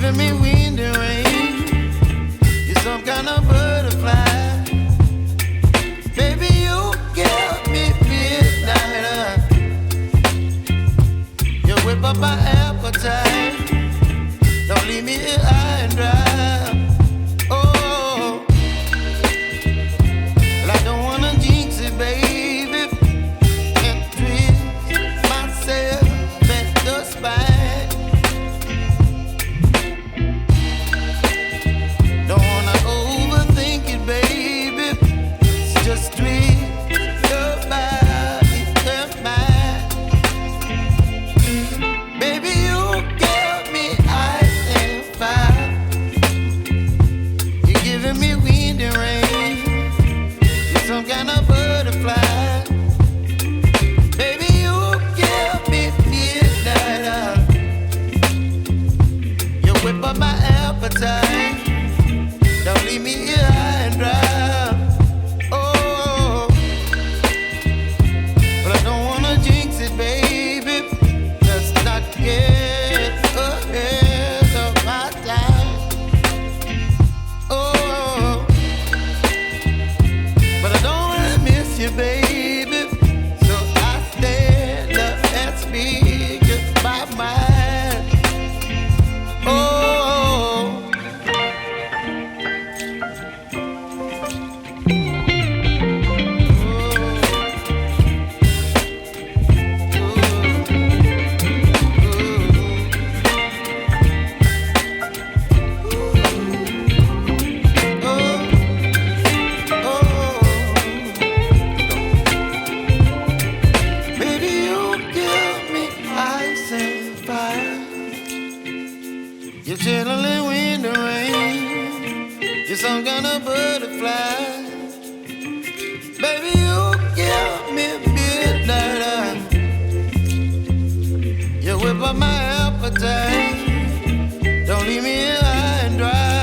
giving me wind and rain. You're some kind of butterfly. Baby, you give me midnight. You whip up my appetite. Don't leave me here high and dry. Oh, well, I don't wanna jinx it, baby, and twist myself at the spine. Don't wanna overthink it, baby. It's just twist your body and mine. Baby, you give me ice and fire. You're giving me wind and rain. You're some kind of butterfly. Baby, you give me midnight. You whip up my appetite. Don't leave me here high and dry. Oh, but I don't wanna jinx it, baby. Let's not get ahead of my time. Oh, but I don't wanna miss you, baby. So I stand up and speak my mind. Oh. Baby, you give me ice and fire. You're chilling wind and rain. You're some kind of butterfly. Baby, you give me midnight. You whip up my appetite.